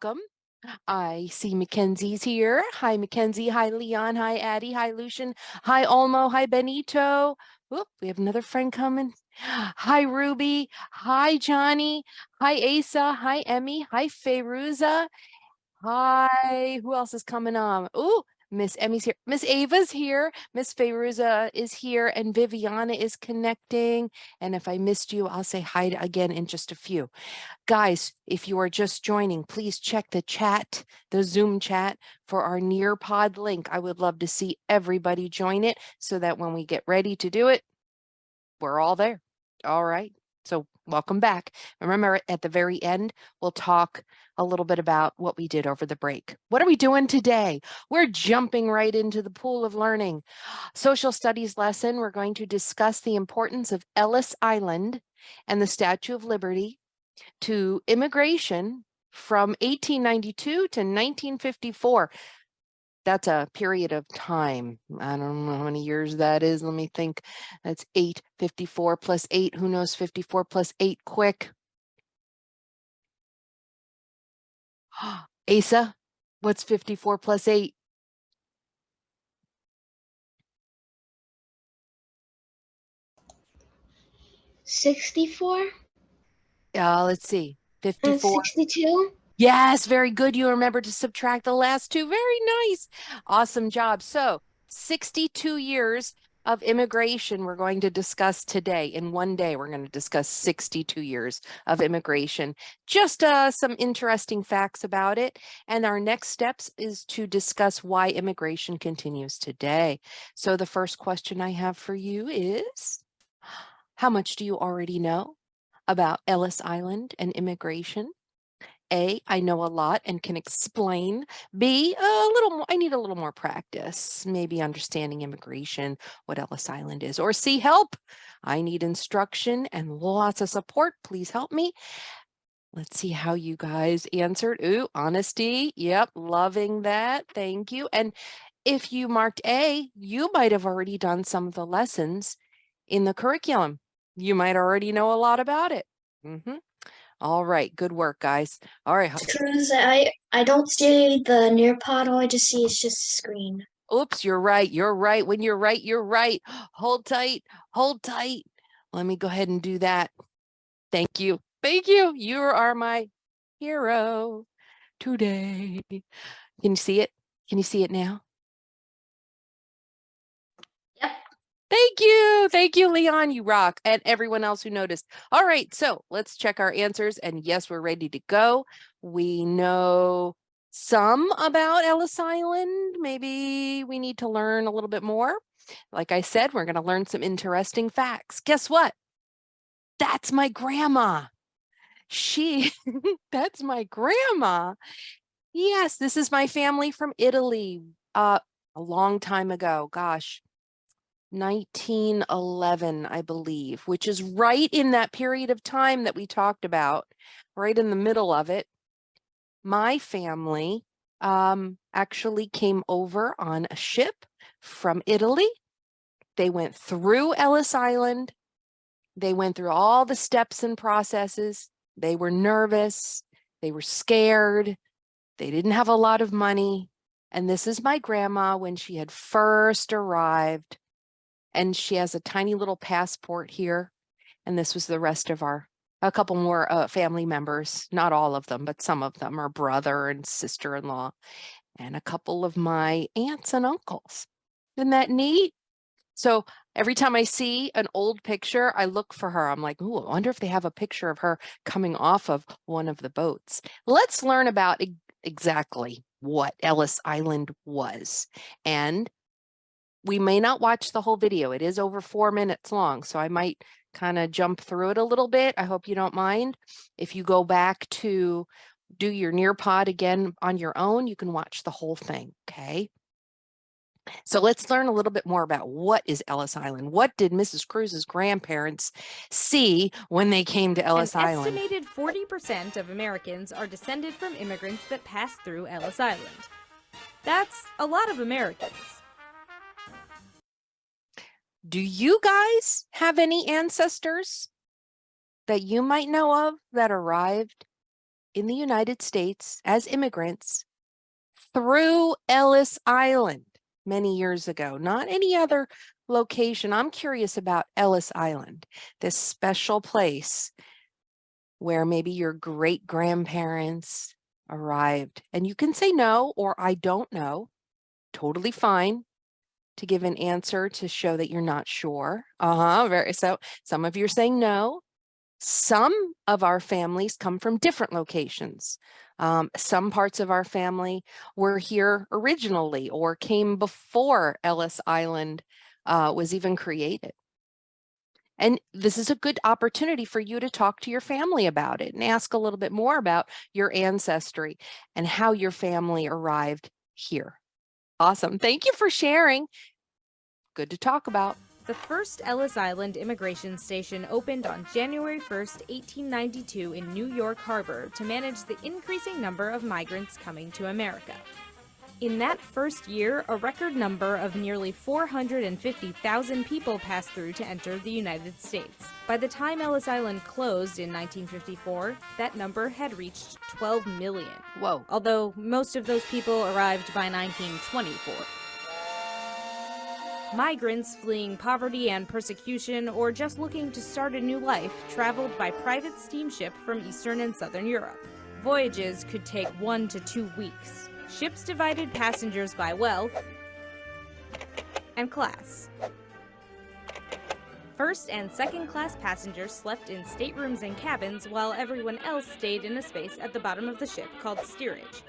welcome. I see Mackenzie's here. Hi, Mackenzie. Hi, Leon. Hi, Addie. Hi, Lucian. Hi, Olmo. Hi, Benito. Whoop, we have another friend coming. Hi, Ruby. Hi, Johnny. Hi, Asa. Hi, Emmy. Hi, Feyruza. Hi, who else is coming on? Ooh, Miss Emmy's here. Miss Ava's here. Miss Feyruza is here, and Viviana is connecting. And if I missed you, I'll say hi again in just a few. Guys, if you are just joining, please check the chat, the Zoom chat for our Nearpod link. I would love to see everybody join it so that when we get ready to do it, we're all there. All right. So welcome back. Remember, at the very end, we'll talk a little bit about what we did over the break. What are we doing today? We're jumping right into the pool of learning. Social studies lesson, we're going to discuss the importance of Ellis Island and the Statue of Liberty to immigration from 1892 to 1954. That's a period of time. I don't know how many years that is. Let me think. That's 854 plus 8. Who knows 54 plus 8 quick? Asa, what's 54 plus 8? $64 Let's see. and 54. 62. Yes, very good. You remember to subtract the last two. Very nice. Awesome job. So 62 years of immigration we're going to discuss today. In one day, we're going to discuss 62 years of immigration. Just some interesting facts about it. And our next steps is to discuss why immigration continues today. So the first question I have for you is, how much do you already know about Ellis Island and immigration? A, I know a lot and can explain. B, a little more, I need a little more practice, maybe understanding immigration, what Ellis Island is. Or C, help. I need instruction and lots of support. Please help me. Let's see how you guys answered. Ooh, honesty. Yep, loving that. Thank you. And if you marked A, you might have already done some of the lessons in the curriculum. You might already know a lot about it. All right, good work, guys. All right. Cruz, I don't see the Nearpod. All I just see is just a screen. Oops, you're right. You're right. When you're right, you're right. Hold tight. Hold tight. Let me go ahead and do that. Thank you. Thank you. You are my hero today. Can you see it? Can you see it now? Yep. Thank you. Thank you, Leon. You rock. And everyone else who noticed. All right. So let's check our answers. And yes, we're ready to go. We know some about Ellis Island. Maybe we need to learn a little bit more. Like I said, we're going to learn some interesting facts. Guess what? That's my grandma. That's my grandma. Yes, this is my family from Italy. A long time ago. Gosh. 1911, I believe, which is right in that period of time that we talked about, right in the middle of it. My family actually came over on a ship from Italy. They went through Ellis Island. They went through all the steps and processes. They were nervous. They were scared. They didn't have a lot of money. And this is my grandma when she had first arrived. And she has a tiny little passport here. And this was the rest of a couple more family members, not all of them, but some of them, our brother and sister-in-law, and a couple of my aunts and uncles. Isn't that neat? So every time I see an old picture, I look for her. I'm like, ooh, I wonder if they have a picture of her coming off of one of the boats. Let's learn about exactly what Ellis Island was. And we may not watch the whole video. It is over 4 minutes long, so I might kind of jump through it a little bit. I hope you don't mind. If you go back to do your Nearpod again on your own, you can watch the whole thing, okay? So let's learn a little bit more about what is Ellis Island. What did Mrs. Cruz's grandparents see when they came to Ellis Island? An estimated 40% of Americans are descended from immigrants that passed through Ellis Island. That's a lot of Americans. Do you guys have any ancestors that you might know of that arrived in the United States as immigrants through Ellis Island many years ago, not any other location. I'm curious about Ellis Island, this special place where maybe your great grandparents arrived. And you can say no or I don't know. Totally fine to give an answer to show that you're not sure. So some of you are saying no. Some of our families come from different locations. Some parts of our family were here originally or came before Ellis Island was even created. And this is a good opportunity for you to talk to your family about it and ask a little bit more about your ancestry and how your family arrived here. Awesome. Thank you for sharing. Good to talk about. The first Ellis Island immigration station opened on January 1st, 1892 in New York Harbor to manage the increasing number of migrants coming to America. In that first year, a record number of nearly 450,000 people passed through to enter the United States. By the time Ellis Island closed in 1954, that number had reached 12 million. Whoa. Although most of those people arrived by 1924. Migrants fleeing poverty and persecution or just looking to start a new life traveled by private steamship from Eastern and Southern Europe. Voyages could take 1 to 2 weeks. Ships divided passengers by wealth and class. First and second class passengers slept in staterooms and cabins while everyone else stayed in a space at the bottom of the ship called steerage.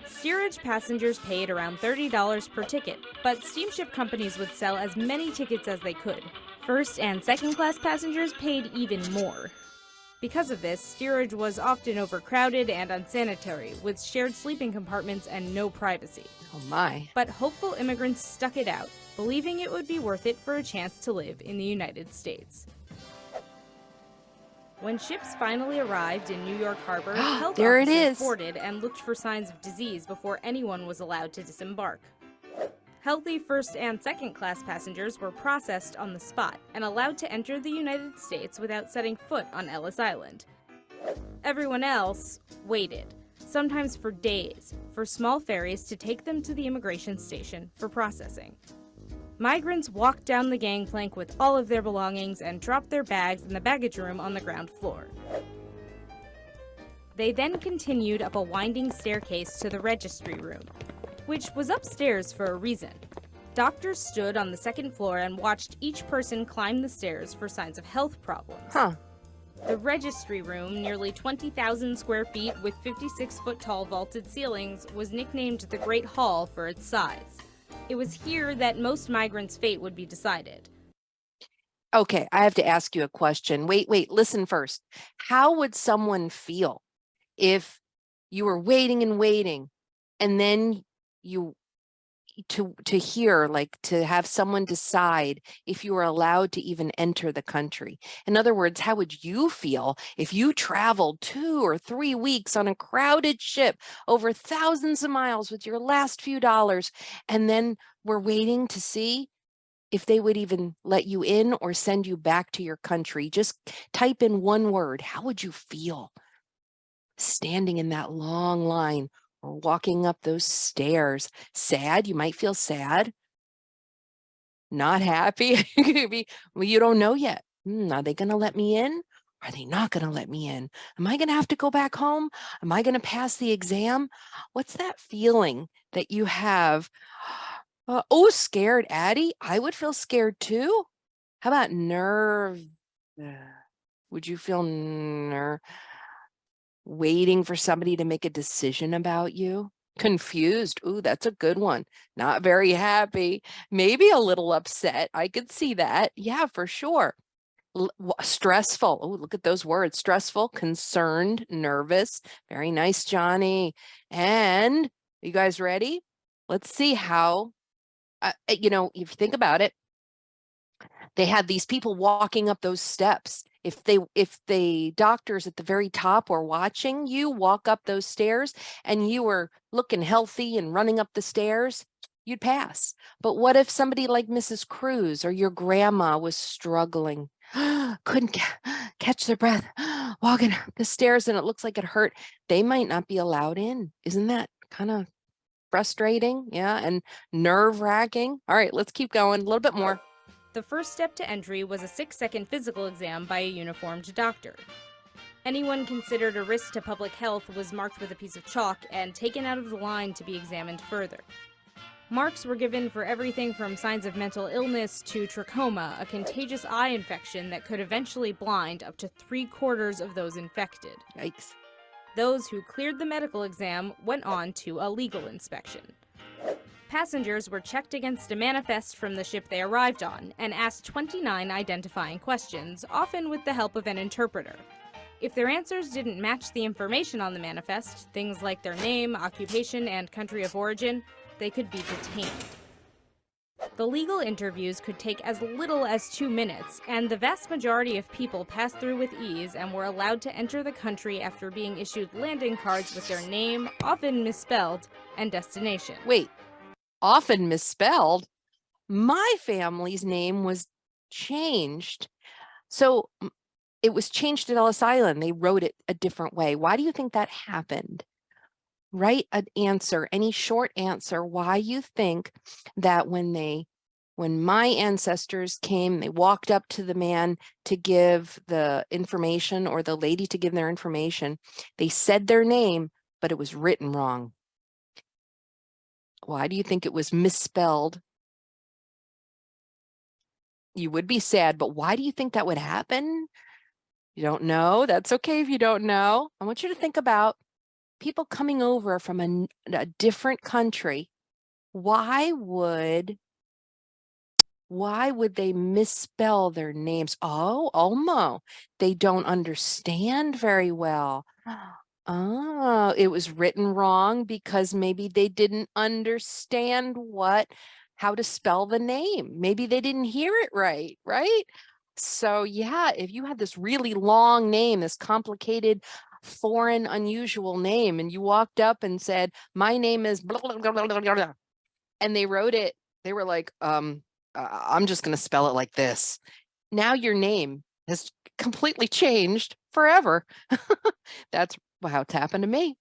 Steerage passengers paid around $30 per ticket, but steamship companies would sell as many tickets as they could. First and second class passengers paid even more. Because of this, steerage was often overcrowded and unsanitary, with shared sleeping compartments and no privacy. Oh my. But hopeful immigrants stuck it out, believing it would be worth it for a chance to live in the United States. When ships finally arrived in New York Harbor, health There it officers is. boarded and looked for signs of disease before anyone was allowed to disembark. Healthy first and second class passengers were processed on the spot and allowed to enter the United States without setting foot on Ellis Island. Everyone else waited, sometimes for days, for small ferries to take them to the immigration station for processing. Migrants walked down the gangplank with all of their belongings and dropped their bags in the baggage room on the ground floor. They then continued up a winding staircase to the registry room, which was upstairs for a reason. Doctors stood on the second floor and watched each person climb the stairs for signs of health problems. The registry room, nearly 20,000 square feet with 56-foot-tall vaulted ceilings, was nicknamed the Great Hall for its size. It was here that most migrants' fate would be decided. Okay, I have to ask you a question. Wait, listen first. How would someone feel if you were waiting and then you to hear, like, to have someone decide if you were allowed to even enter the country? In other words, how would you feel if you traveled 2 or 3 weeks on a crowded ship over thousands of miles with your last few dollars and then were waiting to see if they would even let you in or send you back to your country? Just type in one word. How would you feel standing in that long line or walking up those stairs? Sad? You might feel sad. Not happy? Well, you don't know yet. Are they going to let me in? Are they not going to let me in? Am I going to have to go back home? Am I going to pass the exam? What's that feeling that you have? Scared, Addie. I would feel scared too. How about nerve? Would you feel waiting for somebody to make a decision about you? Confused. Ooh, that's a good one. Not very happy. Maybe a little upset. I could see that. Yeah, for sure. Stressful. Oh, look at those words. Stressful, concerned, nervous. Very nice, Johnny. And you guys ready? Let's see how, if you think about it, they had these people walking up those steps. If the doctors at the very top were watching you walk up those stairs and you were looking healthy and running up the stairs, you'd pass. But what if somebody like Mrs. Cruz or your grandma was struggling, couldn't catch their breath, walking up the stairs and it looks like it hurt, they might not be allowed in. Isn't that kind of frustrating? Yeah, and nerve-wracking. All right, let's keep going a little bit more. The first step to entry was a 6-second physical exam by a uniformed doctor. Anyone considered a risk to public health was marked with a piece of chalk and taken out of the line to be examined further. Marks were given for everything from signs of mental illness to trachoma, a contagious eye infection that could eventually blind up to 3/4 of those infected. Yikes. Those who cleared the medical exam went on to a legal inspection. Passengers were checked against a manifest from the ship they arrived on and asked 29 identifying questions, often with the help of an interpreter. If their answers didn't match the information on the manifest, things like their name, occupation, and country of origin, they could be detained. The legal interviews could take as little as 2 minutes, and the vast majority of people passed through with ease and were allowed to enter the country after being issued landing cards with their name, often misspelled, and destination. Wait, often misspelled? My family's name was changed. So it was changed at Ellis Island. They wrote it a different way. Why do you think that happened? Write an answer, any short answer, why you think that when my ancestors came, they walked up to the man to give the information or the lady to give their information, they said their name, but it was written wrong. Why do you think it was misspelled? You would be sad, but why do you think that would happen? You don't know? That's okay if you don't know. I want you to think about people coming over from a different country. Why would they misspell their names? Oh, Elmo, they don't understand very well. Oh, it was written wrong because maybe they didn't understand how to spell the name. Maybe they didn't hear it right, right? So yeah, if you had this really long name, this complicated, foreign, unusual name, and you walked up and said, my name is blah, blah, blah, blah, blah, blah, and they wrote it, they were like, I'm just going to spell it like this. Now your name has completely changed forever. That's how it's happened to me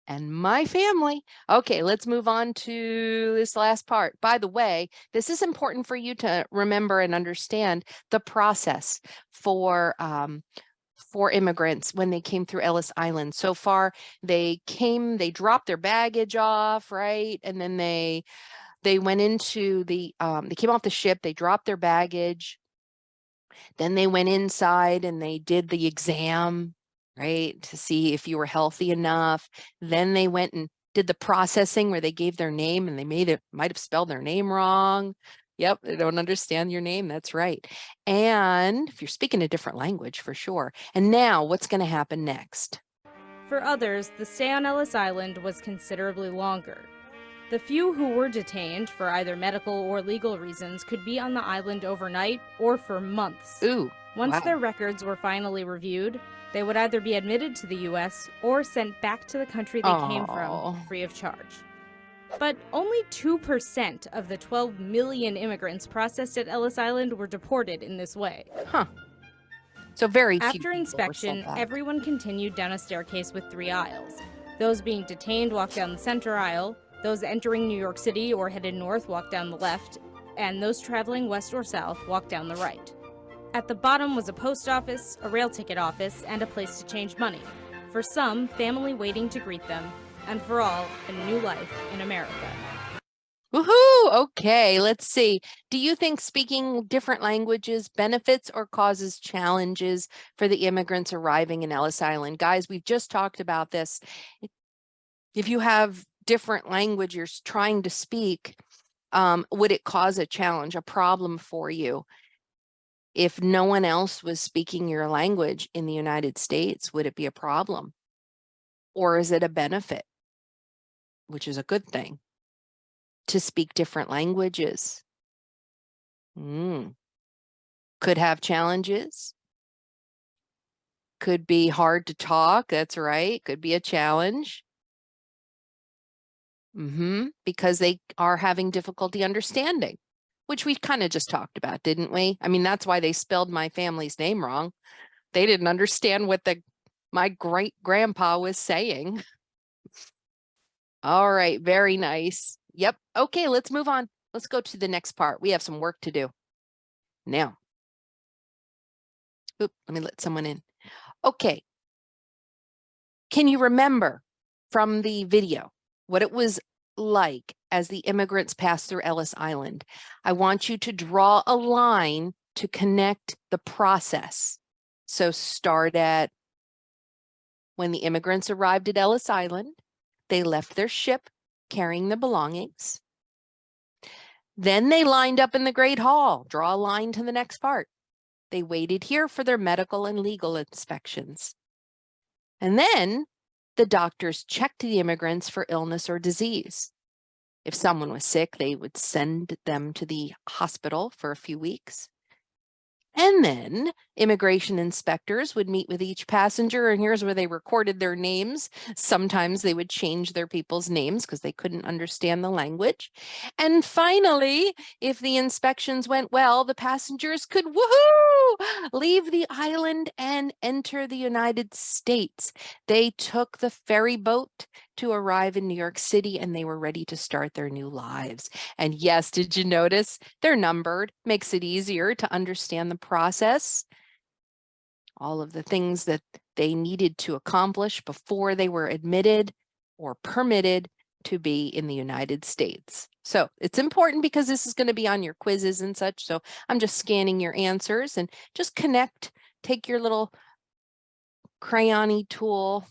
and my family. Okay, let's move on to this last part. By the way, this is important for you to remember and understand the process for immigrants when they came through Ellis Island. So far, they dropped their baggage off, right? And then they went into they came off the ship, they dropped their baggage. Then they went inside and they did the exam, right, to see if you were healthy enough. Then they went and did the processing where they gave their name and they might have spelled their name wrong. Yep, they don't understand your name. That's right. And if you're speaking a different language, for sure. And now what's going to happen next? For others, the stay on Ellis Island was considerably longer. The few who were detained for either medical or legal reasons could be on the island overnight or for months. Ooh, Once wow. their records were finally reviewed, they would either be admitted to the U.S. or sent back to the country they came from, free of charge. But only 2% of the 12 million immigrants processed at Ellis Island were deported in this way. Huh. So very few After people were inspection, sent back. everyone continued down a staircase with 3 aisles. Those being detained walked down the center aisle, those entering New York City or headed north walked down the left, and those traveling west or south walked down the right. At the bottom was a post office, a rail ticket office, and a place to change money. For some, family waiting to greet them, and for all, a new life in America. Woohoo! Okay, let's see. Do you think speaking different languages benefits or causes challenges for the immigrants arriving in Ellis Island? Guys, we've just talked about this. If you have different language you're trying to speak, would it cause a challenge, a problem for you? If no one else was speaking your language in the United States, would it be a problem? Or is it a benefit, which is a good thing, to speak different languages? Could have challenges. Could be hard to talk. That's right. Could be a challenge. Because they are having difficulty understanding, which we kind of just talked about, didn't we? I mean, that's why they spelled my family's name wrong. They didn't understand what my great grandpa was saying. All right, very nice. Yep. Okay, let's move on. Let's go to the next part. We have some work to do. Now, let me let someone in. Okay. Can you remember from the video what it was like as the immigrants passed through Ellis Island? I want you to draw a line to connect the process. So start at when the immigrants arrived at Ellis Island, they left their ship carrying the belongings. Then they lined up in the Great Hall. Draw a line to the next part. They waited here for their medical and legal inspections. And then the doctors checked the immigrants for illness or disease. If someone was sick, they would send them to the hospital for a few weeks. And then immigration inspectors would meet with each passenger, and here's where they recorded their names. Sometimes they would change their people's names because they couldn't understand the language. And finally, if the inspections went well, the passengers could, woohoo, leave the island and enter the United States. They took the ferry boat to arrive in New York City, and they were ready to start their new lives. And yes, did you notice they're numbered? Makes it easier to understand the process. All of the things that they needed to accomplish before they were admitted or permitted to be in the United States. So it's important because this is going to be on your quizzes and such. So I'm just scanning your answers and just connect, take your little crayon-y tool.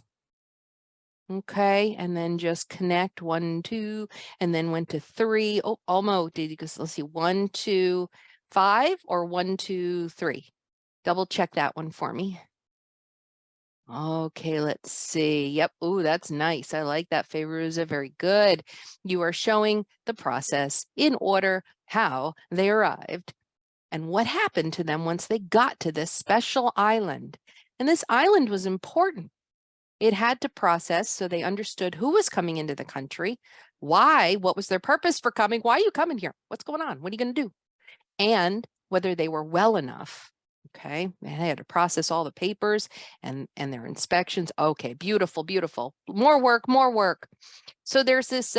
Okay, and then just connect 1, 2, and then went to 3. Oh, almost did you go? Let's see, 1, 2, 5 or 1, 2, 3. Double check that one for me. Okay, let's see. Yep. Oh, that's nice. I like that, Fayruza. Very good. You are showing the process in order how they arrived and what happened to them once they got to this special island. And this island was important. It had to process so they understood who was coming into the country, why, what was their purpose for coming, why are you coming here, what's going on, what are you going to do, and whether they were well enough. Okay, they had to process all the papers and their inspections. Okay, beautiful, beautiful. More work, more work. So there's this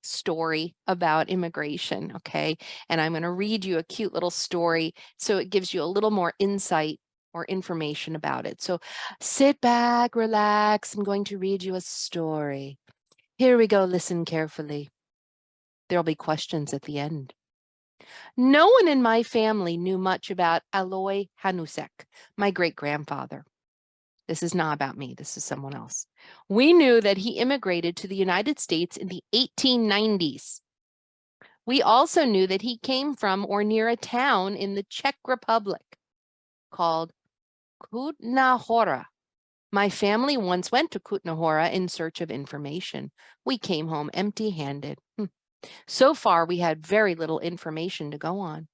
story about immigration, okay, and I'm going to read you a cute little story so it gives you a little more insight or information about it. So sit back, relax. I'm going to read you a story. Here we go. Listen carefully. There'll be questions at the end. No one in my family knew much about Aloy Hanusek, my great-grandfather. This is not about me. This is someone else. We knew that he immigrated to the United States in the 1890s. We also knew that he came from or near a town in the Czech Republic called Kutna Hora. My family once went to Kutna Hora in search of information. We came home empty-handed. So far, we had very little information to go on.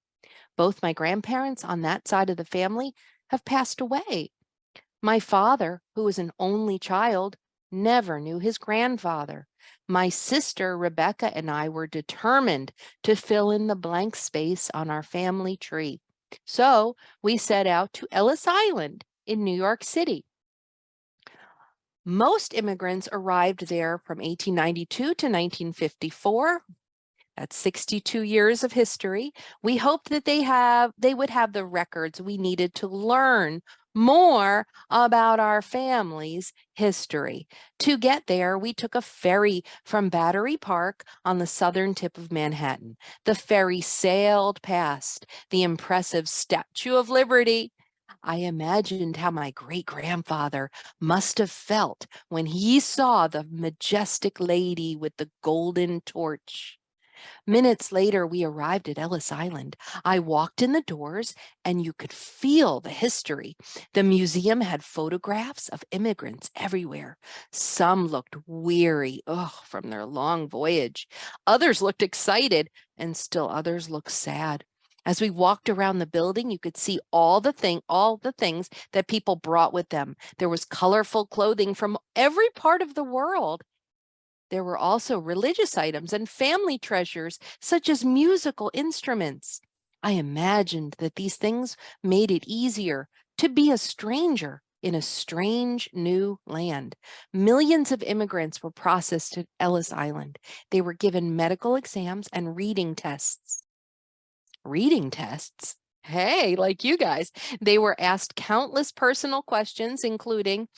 Both my grandparents on that side of the family have passed away. My father, who was an only child, never knew his grandfather. My sister, Rebecca, and I were determined to fill in the blank space on our family tree. So we set out to Ellis Island in New York City. Most immigrants arrived there from 1892 to 1954. That's 62 years of history. We hoped that they would have the records we needed to learn more about our family's history. To get there, we took a ferry from Battery Park on the southern tip of Manhattan. The ferry sailed past the impressive Statue of Liberty. I imagined how my great-grandfather must have felt when he saw the majestic lady with the golden torch. Minutes later, we arrived at Ellis Island. I walked in the doors and you could feel the history. The museum had photographs of immigrants everywhere. Some looked weary from their long voyage. Others looked excited and still others looked sad. As we walked around the building, you could see all the things that people brought with them. There was colorful clothing from every part of the world. There were also religious items and family treasures, such as musical instruments. I imagined that these things made it easier to be a stranger in a strange new land. Millions of immigrants were processed at Ellis Island. They were given medical exams and reading tests. Reading tests? Hey, like you guys. They were asked countless personal questions, including,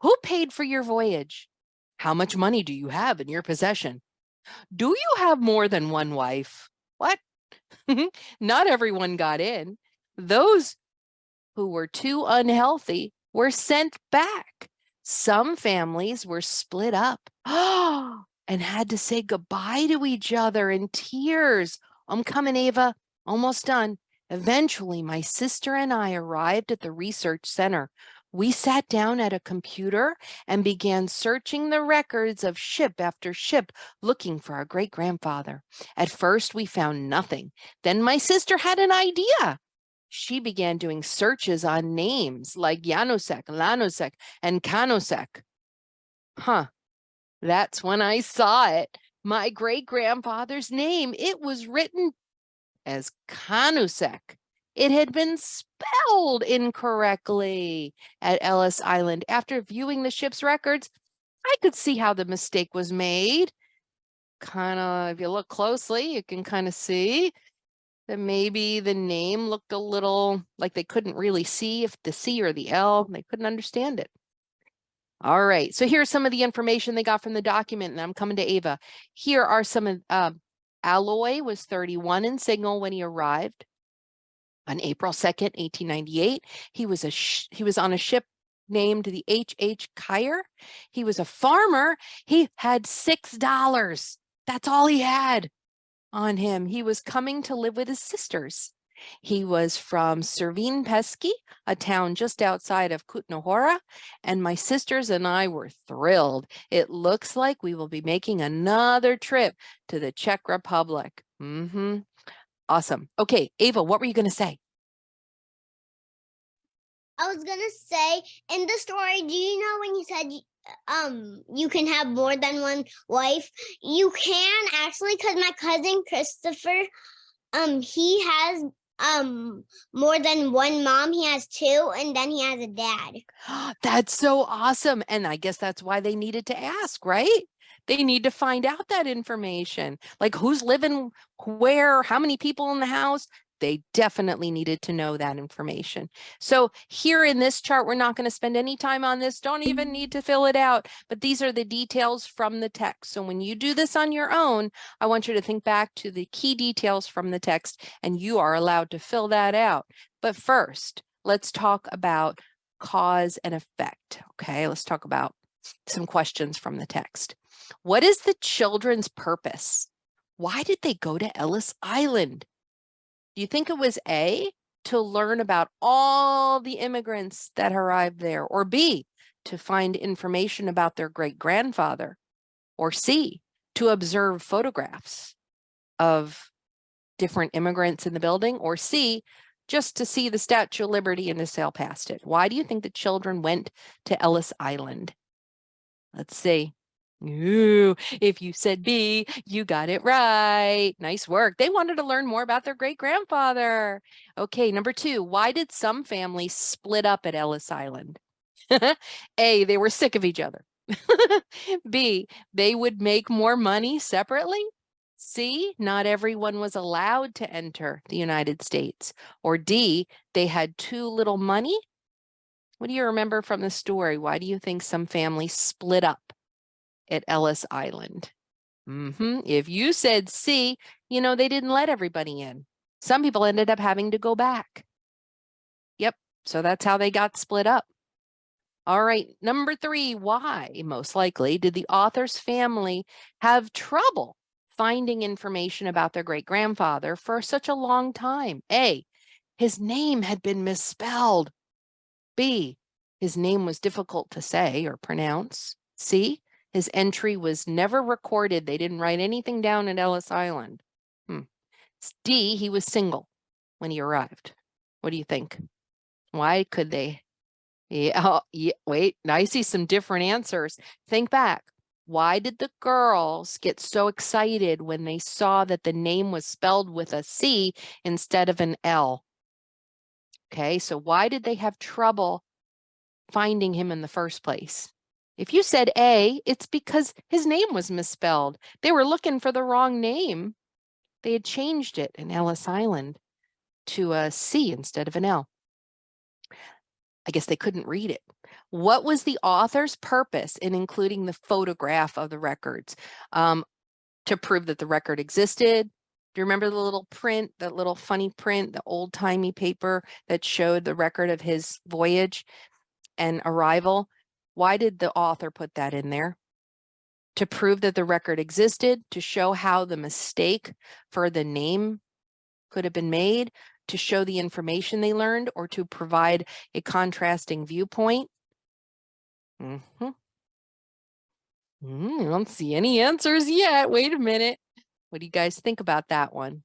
who paid for your voyage? How much money do you have in your possession? Do you have more than one wife? What? Not everyone got in. Those who were too unhealthy were sent back. Some families were split up and had to say goodbye to each other in tears. I'm coming, Ava. Almost done. Eventually, my sister and I arrived at the research center. We sat down at a computer and began searching the records of ship after ship, looking for our great-grandfather. At first, we found nothing. Then my sister had an idea. She began doing searches on names like Janosek, Lanosek, and Kanosek. That's when I saw it. My great-grandfather's name, it was written as Kanusek. It had been spelled incorrectly at Ellis Island. After viewing the ship's records, I could see how the mistake was made. If you look closely, you can kind of see that maybe the name looked a little like they couldn't really see if the C or the L, they couldn't understand it. All right, so here's some of the information they got from the document, and I'm coming to Ava. Here are some of, Alloy was 31 and single when he arrived. On April 2nd, 1898, he was on a ship named the H.H. Kyer. He was a farmer. He had $6. That's all he had on him. He was coming to live with his sisters. He was from Servin Pesky, a town just outside of Kutnohora, and my sisters and I were thrilled. It looks like we will be making another trip to the Czech Republic. Awesome. Okay, Ava, what were you going to say? I was gonna say, in the story, do you know when you said you can have more than one wife? You can actually, because my cousin Christopher, he has more than one mom. He has two, and then he has a dad. That's so awesome. And I guess that's why they needed to ask, right? They need to find out that information, like who's living where, how many people in the house. They definitely needed to know that information. So here in this chart, we're not going to spend any time on this. Don't even need to fill it out, but these are the details from the text. So when you do this on your own, I want you to think back to the key details from the text, and you are allowed to fill that out. But first, let's talk about cause and effect. Okay, let's talk about some questions from the text. What is the children's purpose? Why did they go to Ellis Island? Do you think it was A, to learn about all the immigrants that arrived there, or B, to find information about their great-grandfather, or C, to observe photographs of different immigrants in the building, or C, just to see the Statue of Liberty and to sail past it? Why do you think the children went to Ellis Island? Let's see. Ooh, if you said B, you got it right. Nice work. They wanted to learn more about their great-grandfather. Okay, number 2, why did some families split up at Ellis Island? A, they were sick of each other. B, they would make more money separately. C, not everyone was allowed to enter the United States. Or D, they had too little money. What do you remember from the story? Why do you think some families split up at Ellis Island? If you said C, you know, they didn't let everybody in. Some people ended up having to go back. Yep, so that's how they got split up. All right, number 3, why, most likely, did the author's family have trouble finding information about their great-grandfather for such a long time? A, his name had been misspelled. B, his name was difficult to say or pronounce. C, his entry was never recorded. They didn't write anything down at Ellis Island. D, he was single when he arrived. What do you think? Why could they? Wait, I see some different answers. Think back. Why did the girls get so excited when they saw that the name was spelled with a C instead of an L? Okay, so why did they have trouble finding him in the first place? If you said A, it's because his name was misspelled. They were looking for the wrong name. They had changed it in Ellis Island to a C instead of an L. I guess they couldn't read it. What was the author's purpose in including the photograph of the records? To prove that the record existed. Do you remember the little print, that little funny print, the old-timey paper that showed the record of his voyage and arrival? Why did the author put that in there? To prove that the record existed, to show how the mistake for the name could have been made, to show the information they learned, or to provide a contrasting viewpoint? I don't see any answers yet. Wait a minute. What do you guys think about that one?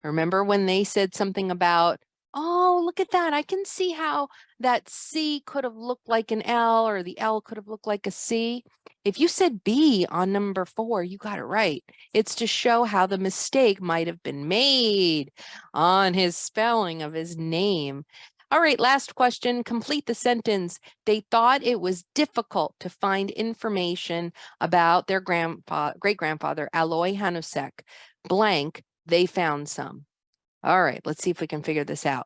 Remember when they said something about, oh, look at that. I can see how that C could have looked like an L, or the L could have looked like a C. If you said B on number 4, you got it right. It's to show how the mistake might have been made on his spelling of his name. All right, last question. Complete the sentence. They thought it was difficult to find information about their great-grandfather, Aloy Hanusek. Blank, they found some. All right, let's see if we can figure this out.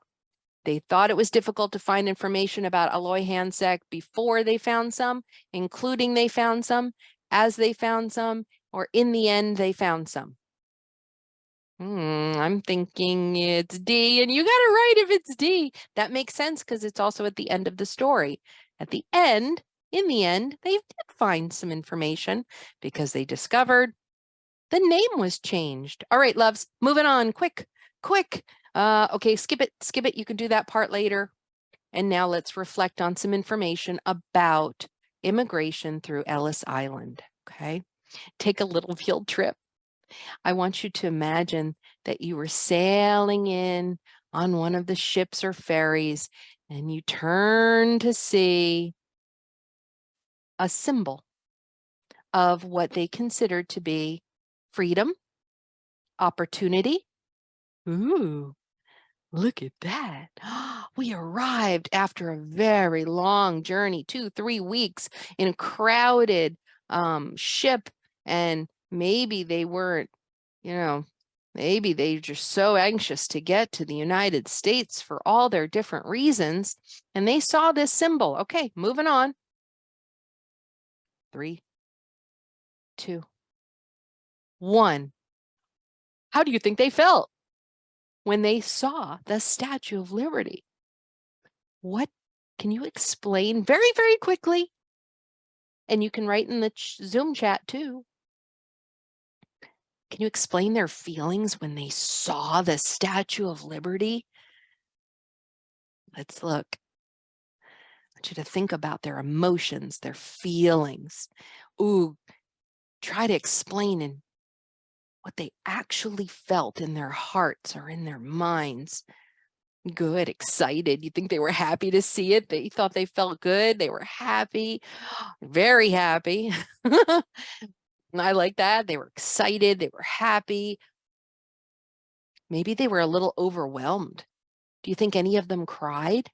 They thought it was difficult to find information about Aloy Hanusek before they found some, including they found some, as they found some, or in the end they found some. I'm thinking it's D, and you got it right if it's D. That makes sense because it's also at the end of the story. At the end, in the end, they did find some information because they discovered the name was changed. All right, loves, moving on, quick. Okay, skip it. You can do that part later. And now let's reflect on some information about immigration through Ellis Island, okay? Take a little field trip. I want you to imagine that you were sailing in on one of the ships or ferries, and you turn to see a symbol of what they considered to be freedom, opportunity. Ooh, look at that. We arrived after a very long journey, 2-3 weeks in a crowded ship, and maybe they weren't, maybe they're just so anxious to get to the United States for all their different reasons, and they saw this symbol. Okay, moving on. 3, 2, 1. How do you think they felt when they saw the Statue of Liberty? What can you explain very, very quickly? And you can write in the Zoom chat too. Can you explain their feelings when they saw the Statue of Liberty? Let's look. I want you to think about their emotions, their feelings. Ooh, try to explain in what they actually felt in their hearts or in their minds. Good, excited. You think they were happy to see it? They thought they felt good. They were happy, very happy. I like that. They were excited. They were happy. Maybe they were a little overwhelmed. Do you think any of them cried?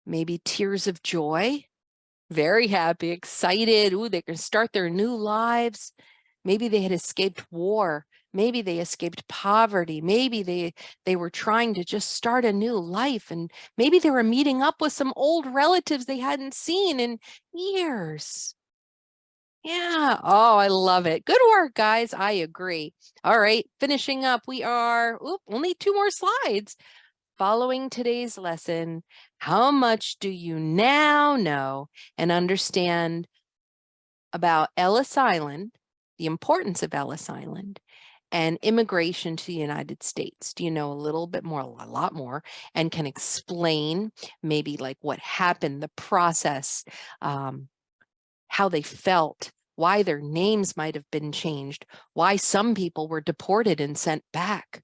Maybe tears of joy? Very happy, excited. Ooh, they can start their new lives. Maybe they had escaped war. Maybe they escaped poverty. Maybe they were trying to just start a new life. And maybe they were meeting up with some old relatives they hadn't seen in years. Yeah. Oh, I love it. Good work, guys. I agree. All right. Finishing up. We are only 2 more slides. Following today's lesson, how much do you now know and understand about Ellis Island, the importance of Ellis Island, and immigration to the United States? Do you know a little bit more, a lot more, and can explain maybe like what happened, the process, how they felt, why their names might have been changed, why some people were deported and sent back,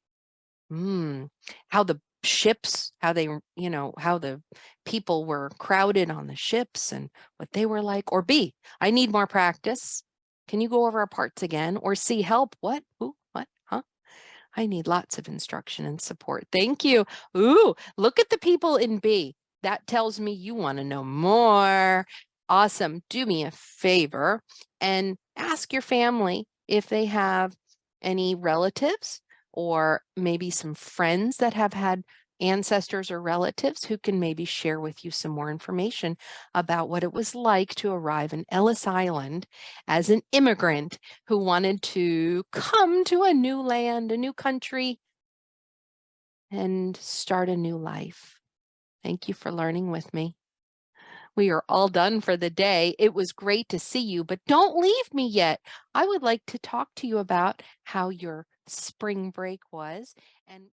how the ships, how they, how the people were crowded on the ships and what they were like? Or B, I need more practice. Can you go over our parts again? Or C, help, what, who, what, huh? I need lots of instruction and support. Thank you. Ooh, look at the people in B. That tells me you want to know more. Awesome. Do me a favor and ask your family if they have any relatives or maybe some friends that have had ancestors or relatives who can maybe share with you some more information about what it was like to arrive in Ellis Island as an immigrant who wanted to come to a new land, a new country, and start a new life. Thank you for learning with me. We are all done for the day. It was great to see you, but don't leave me yet. I would like to talk to you about how your spring break was and